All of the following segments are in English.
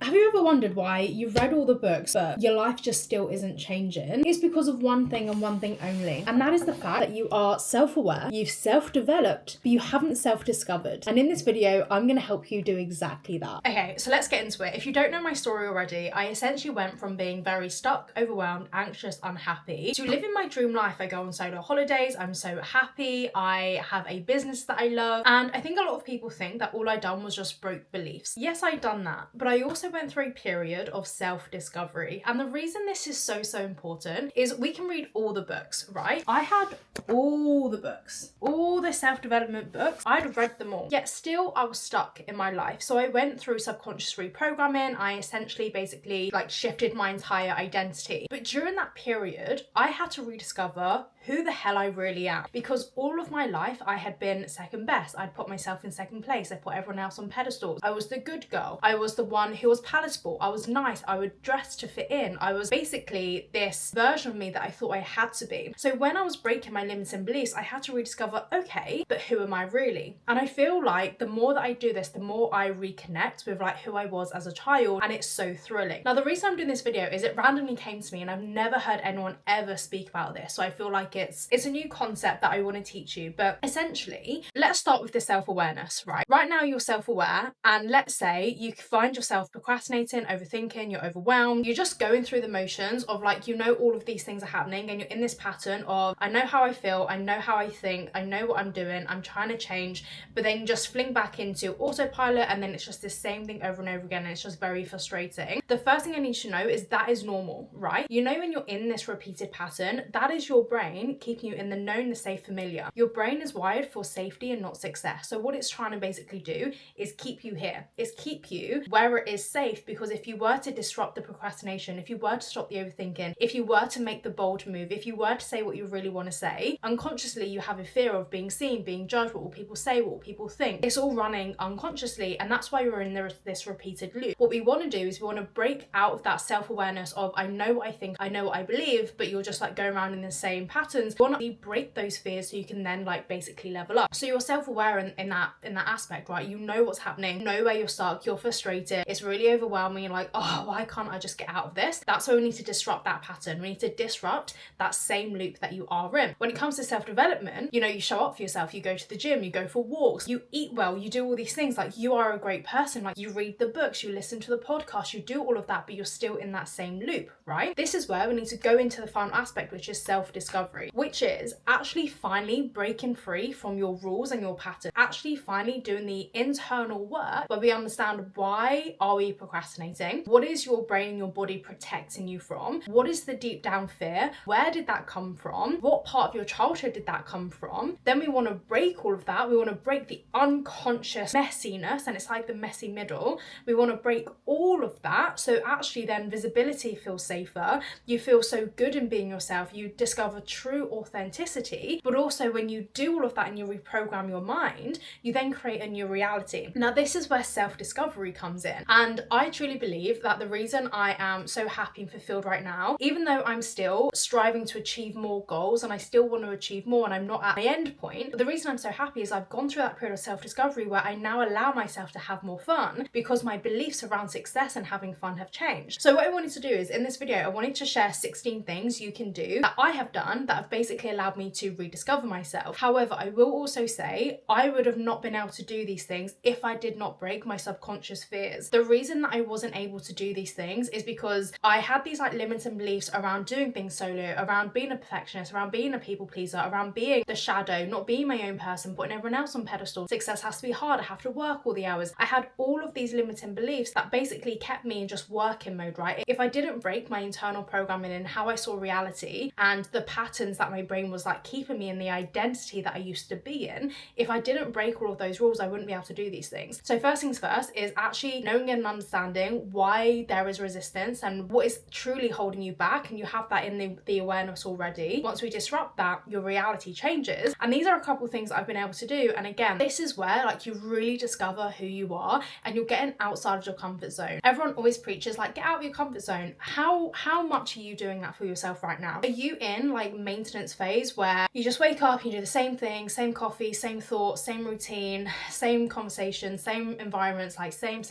Have you ever wondered why you've read all the books but your life just still isn't changing? It's because of one thing and one thing only, and that is the fact that you are self-aware, you've self-developed, but you haven't self-discovered. And in this video, I'm going to help you do exactly that. Okay, so let's get into it. If you don't know my story already, I essentially went from being very stuck, overwhelmed, anxious, unhappy to living my dream life. I go on solo holidays, I'm so happy, I have a business that I love, and I think a lot of people think that all I done was just broke beliefs. Yes, I done that, but I also went through a period of self-discovery. And the reason this is so important is we can read all the books, right? I had all the books, all the self-development books. I'd read them all, yet still I was stuck in my life. So I went through subconscious reprogramming. I essentially basically like shifted my entire identity. But during that period, I had to rediscover who the hell I really am, because all of my life I had been second best. I'd put myself in second place. I put everyone else on pedestals. I was the good girl. I was the one who was palatable. I was nice. I would dress to fit in. I was basically this version of me that I thought I had to be. So when I was breaking my limits and beliefs, I had to rediscover, okay, but who am I really? And I feel like the more that I do this, the more I reconnect with like who I was as a child, and it's so thrilling. Now, the reason I'm doing this video is it randomly came to me, and I've never heard anyone ever speak about this. So I feel like it's a new concept that I want to teach you. But essentially, let's start with the self-awareness, right? Right now you're self-aware, and let's say you find yourself procrastinating, overthinking, you're overwhelmed, you're just going through the motions of like, you know, all of these things are happening, and you're in this pattern of, I know how I feel, I know how I think, I know what I'm doing, I'm trying to change, but then you just fling back into autopilot, and then it's just the same thing over and over again, and it's just very frustrating. The first thing I need you to know is that is normal, right? You know, when you're in this repeated pattern, that is your brain keeping you in the known, the safe, familiar. Your brain is wired for safety and not success. So what it's trying to basically do is keep you here. It's keep you where it is safe, because if you were to disrupt the procrastination, if you were to stop the overthinking, if you were to make the bold move, if you were to say what you really want to say, unconsciously you have a fear of being seen, being judged, what will people say, what will people think. It's all running unconsciously, and that's why we're in this repeated loop. What we want to do is we want to break out of that self-awareness of, I know what I think, I know what I believe, but you're just like going around in the same patterns. You want to break those fears so you can then like basically level up. So you're self-aware in that aspect, right? You know what's happening, you know where you're stuck, you're frustrated, it's really overwhelming, you're like, oh, why can't I just get out of this? That's why we need to disrupt that pattern. We need to disrupt that same loop that you are in. When it comes to self-development, you know, you show up for yourself, you go to the gym, you go for walks, you eat well, you do all these things, like you are a great person, like you read the books, you listen to the podcast, you do all of that, but you're still in that same loop, right? This is where we need to go into the final aspect, which is self-discovery, which is actually finally breaking free from your rules and your pattern, actually finally doing the internal work where we understand, why are we procrastinating? What is your brain and your body protecting you from? What is the deep down fear? Where did that come from? What part of your childhood did that come from? Then we want to break all of that. We want to break the unconscious messiness, and it's like the messy middle. We want to break all of that, so actually then visibility feels safer. You feel so good in being yourself. You discover true authenticity, but also when you do all of that and you reprogram your mind, you then create a new reality. Now, this is where self-discovery comes in, and I truly believe that the reason I am so happy and fulfilled right now, even though I'm still striving to achieve more goals and I still want to achieve more and I'm not at my end point, but the reason I'm so happy is I've gone through that period of self-discovery where I now allow myself to have more fun, because my beliefs around success and having fun have changed. So what I wanted to do is, in this video, I wanted to share 16 things you can do that I have done that have basically allowed me to rediscover myself. However, I will also say I would have not been able to do these things if I did not break my subconscious fears. The reason that I wasn't able to do these things is because I had these like limits and beliefs around doing things solo, around being a perfectionist, around being a people pleaser, around being the shadow, not being my own person, putting everyone else on pedestal. Success has to be hard, I have to work all the hours. I had all of these limiting beliefs that basically kept me in just working mode, right? If I didn't break my internal programming and how I saw reality and the patterns that my brain was like keeping me in the identity that I used to be in, if I didn't break all of those rules, I wouldn't be able to do these things. So first things first is actually knowing and understanding why there is resistance and what is truly holding you back, and you have that in the awareness already. Once we disrupt that, your reality changes. And these are a couple of things I've been able to do. And again, this is where like you really discover who you are and you're getting outside of your comfort zone. Everyone always preaches like, get out of your comfort zone. How much are you doing that for yourself right now? Are you in like maintenance phase where you just wake up, you do the same thing, same coffee, same thoughts, same routine, same conversation, same environments, like same,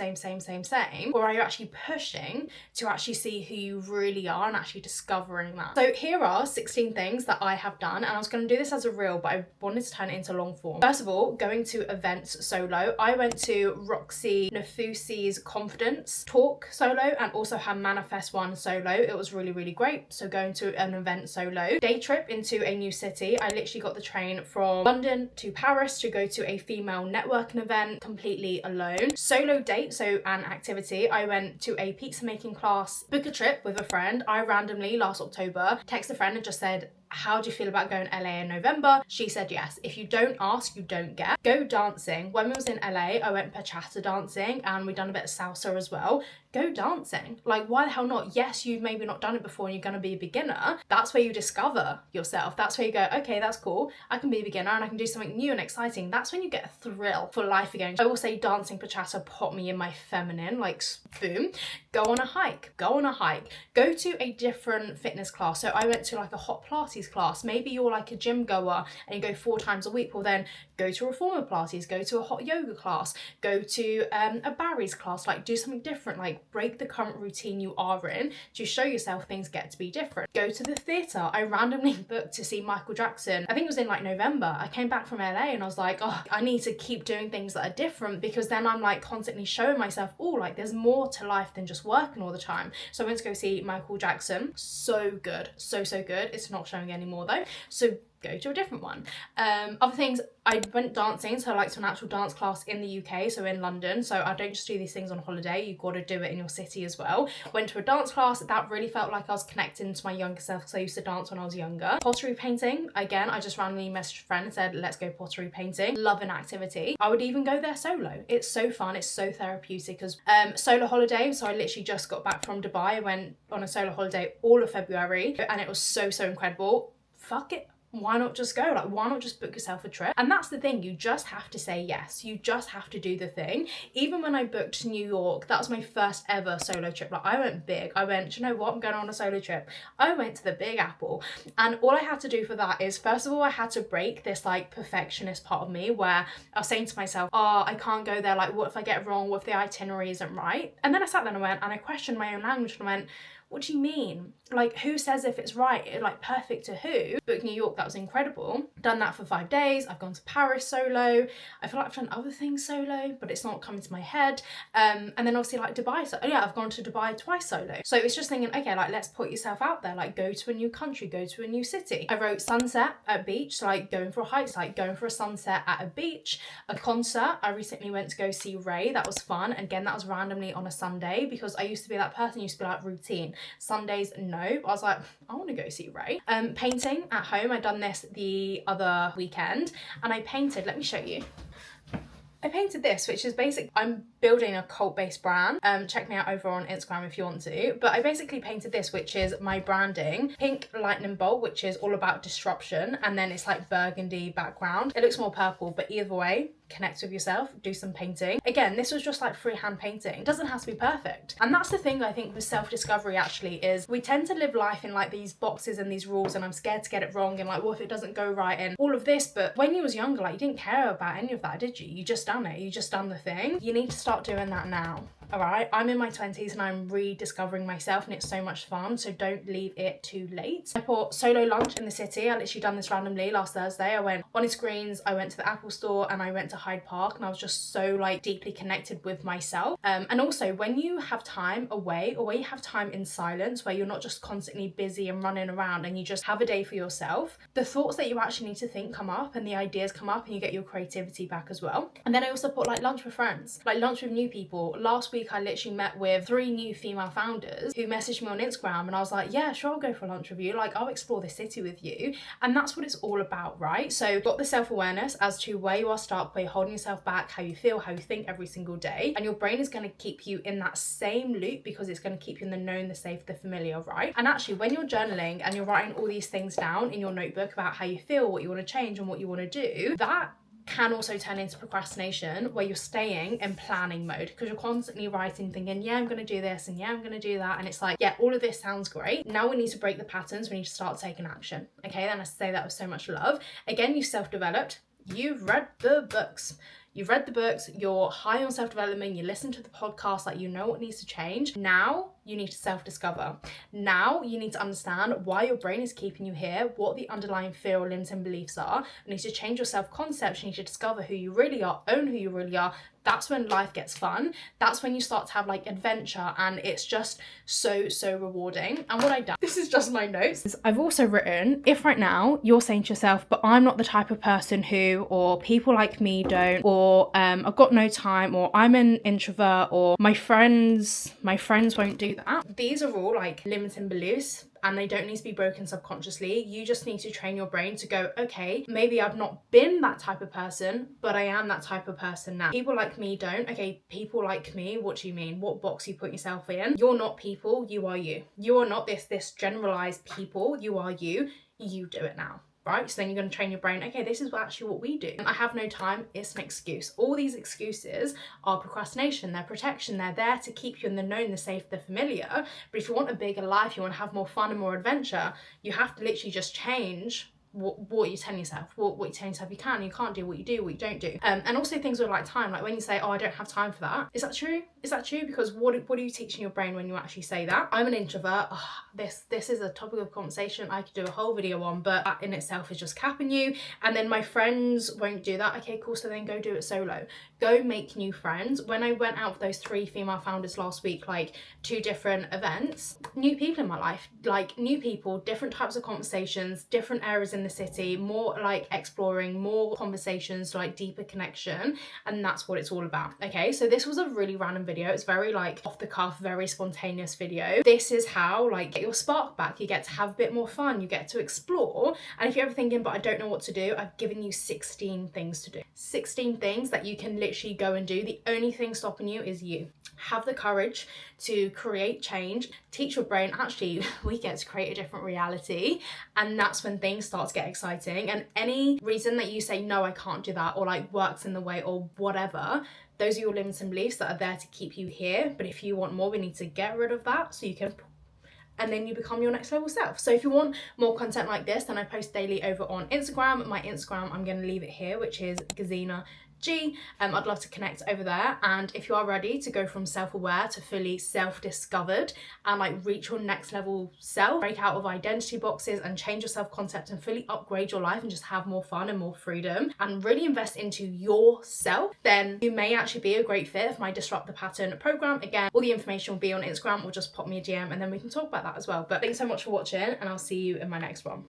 or are you actually pushing to actually see who you really are and actually discovering that? So here are 16 things that I have done, and I was going to do this as a reel, but I wanted to turn it into long form. First of all, going to events solo. I went to Roxy Nafusi's Confidence talk solo and also her Manifest one solo. It was really, really great. So going to an event solo. Day trip into a new city. I literally got the train from London to Paris to go to a female networking event completely alone. Solo date, so an activity. I went to a pizza making class, book a trip with a friend. I randomly last October texted a friend and just said, how do you feel about going to LA in November? She said yes. If you don't ask, you don't get. Go dancing. When we was in LA, I went bachata dancing and we done a bit of salsa as well. Go dancing. Like, why the hell not? Yes, you've maybe not done it before and you're going to be a beginner. That's where you discover yourself. That's where you go, okay, that's cool. I can be a beginner and I can do something new and exciting. That's when you get a thrill for life again. I will say dancing bachata put me in my feminine, like boom. Go on a hike. Go on a hike. Go to a different fitness class. So I went to like a hot Pilates class. Maybe you're like a gym goer and you go 4 times a week. Well then go to reformer Pilates, go to a hot yoga class, go to a Barry's class, like do something different, like break the current routine you are in to show yourself things get to be different. Go to the theatre. I randomly booked to see Michael Jackson. I think it was in like November. I came back from LA and I was like, oh, I need to keep doing things that are different because then I'm like constantly showing myself, oh, like there's more to life than just working all the time. So I went to go see Michael Jackson. So good. So good. It's not showing anymore though. So go to a different one. Other things, I went dancing, so I like to an actual dance class in the UK, so in London. So I don't just do these things on holiday, you've got to do it in your city as well. Went to a dance class, that really felt like I was connecting to my younger self because I used to dance when I was younger. Pottery painting, again, I just randomly messaged a friend and said, let's go pottery painting. Love an activity. I would even go there solo. It's so fun, it's so therapeutic. Because solo holiday, so I literally just got back from Dubai. I went on a solo holiday all of February and it was so incredible. Fuck it. Why not just go? Like, why not just book yourself a trip? And that's the thing, you just have to say yes. You just have to do the thing. Even when I booked New York, that was my first ever solo trip. Like, I went big. I went, you know what? I'm going on a solo trip. I went to the Big Apple. And all I had to do for that is, first of all, I had to break this like perfectionist part of me where I was saying to myself, oh, I can't go there. Like, what if I get it wrong? What if the itinerary isn't right? And then I sat there and I went, and I questioned my own language and I went, what do you mean? Like, who says if it's right? Like, perfect to who? Booked New York, that was incredible. Done that for 5 days. I've gone to Paris solo. I feel like I've done other things solo, but it's not coming to my head. And then obviously like Dubai. So yeah, I've gone to Dubai twice solo. So it's just thinking, okay, like let's put yourself out there. Like go to a new country, go to a new city. I wrote sunset at beach, so like going for a hike, so like going for a sunset at a beach. A concert. I recently went to go see Ray. That was fun. And again, that was randomly on a Sunday because I used to be that person, used to be like routine. Sundays, no. I was like, I want to go see Ray. Painting at home. I done this the other weekend and I painted, let me show you. I painted this, which is basically, I'm building a cult-based brand. Check me out over on Instagram if you want to. But I basically painted this, which is my branding. Pink lightning bolt, which is all about disruption. And then it's like burgundy background. It looks more purple, but either way, connect with yourself, do some painting. Again, this was just like freehand painting. It doesn't have to be perfect. And that's the thing I think with self-discovery actually is we tend to live life in like these boxes and these rules and I'm scared to get it wrong and like, what if it doesn't go right and all of this. But when you was younger, like you didn't care about any of that, did you? You just done it. You just done the thing. You need to start doing that now. All right, I'm in my 20s and I'm rediscovering myself and it's so much fun, so don't leave it too late. I bought solo lunch in the city. I literally done this randomly last Thursday. I went Honest Greens, I went to the Apple store and I went to Hyde Park and I was just so like deeply connected with myself. And also when you have time away or when you have time in silence where you're not just constantly busy and running around and you just have a day for yourself, the thoughts that you actually need to think come up and the ideas come up and you get your creativity back as well. And then I also bought like lunch with friends, like lunch with new people. Last week I literally met with 3 new female founders who messaged me on Instagram and I was like, yeah, sure, I'll go for lunch with you. Like, I'll explore this city with you. And that's what it's all about, right? So got the self-awareness as to where you are stuck, where you're holding yourself back, how you feel, how you think every single day. And your brain is going to keep you in that same loop because it's going to keep you in the known, the safe, the familiar, right? And actually, when you're journaling and you're writing all these things down in your notebook about how you feel, what you want to change and what you want to do, that can also turn into procrastination, where you're staying in planning mode because you're constantly writing, thinking, yeah, I'm going to do this and yeah, I'm going to do that. And it's like, yeah, all of this sounds great. Now we need to break the patterns. We need to start taking action. Okay, then I say that with so much love. Again, you self-developed. You've read the books. You've read the books, you're high on self-development, you listen to the podcast, like you know what needs to change. Now you need to self-discover. Now you need to understand why your brain is keeping you here, what the underlying fear or limiting beliefs are. You need to change your self-concept, you need to discover who you really are, own who you really are. That's when life gets fun. That's when you start to have like adventure, and it's just so rewarding. And what I've done, this is just my notes, I've also written, if right now you're saying to yourself, but I'm not the type of person who, or people like me don't, or I've got no time, or I'm an introvert, or my friends won't do that. These are all like limiting beliefs, and they don't need to be broken subconsciously. You just need to train your brain to go, okay, maybe I've not been that type of person, but I am that type of person now. People like me don't. Okay, people like me, what do you mean? What box you put yourself in? You're not people, you are you. You are not this generalized people, you are you. You do it now. Right? So then you're going to train your brain, okay, this is actually what we do. I have no time, it's an excuse. All these excuses are procrastination, they're protection, they're there to keep you in the known, the safe, the familiar. But if you want a bigger life, you want to have more fun and more adventure, you have to literally just change what you're telling yourself, what you're telling yourself you can't do, what you do, what you don't do. And also things with like time, like when you say, oh, I don't have time for that. Is that true? Is that true? Because what are you teaching your brain when you actually say that? I'm an introvert. Oh, this is a topic of conversation I could do a whole video on, but that in itself is just capping you. And then my friends won't do that. Okay, cool, so then go do it solo. Go make new friends. When I went out with those 3 female founders last week, like 2 different events, new people in my life, like new people, different types of conversations, different areas in the city, more like exploring, more conversations, like deeper connection. And that's what it's all about. Okay, so this was a really random video. It's very like off the cuff, very spontaneous video. This is how like get your spark back. You get to have a bit more fun, you get to explore. And if you're ever thinking, but I don't know what to do, I've given you 16 things to do. 16 things that you can literally go and do. The only thing stopping you is you. Have the courage to create change, teach your brain, actually, we get to create a different reality. And that's when things start to get exciting. And any reason that you say, no, I can't do that, or like works in the way or whatever, those are your limits and beliefs that are there to keep you here. But if you want more, we need to get rid of that so you can, and then you become your next level self. So if you want more content like this, then I post daily over on Instagram. My Instagram, I'm going to leave it here, which is Gazina G. I'd love to connect over there. And if you are ready to go from self-aware to fully self-discovered and like reach your next level self, break out of identity boxes and change your self-concept and fully upgrade your life and just have more fun and more freedom and really invest into yourself, then you may actually be a great fit for my Disrupt the Pattern program. Again, all the information will be on Instagram, or just pop me a DM and then we can talk about that as well. But thanks so much for watching, and I'll see you in my next one.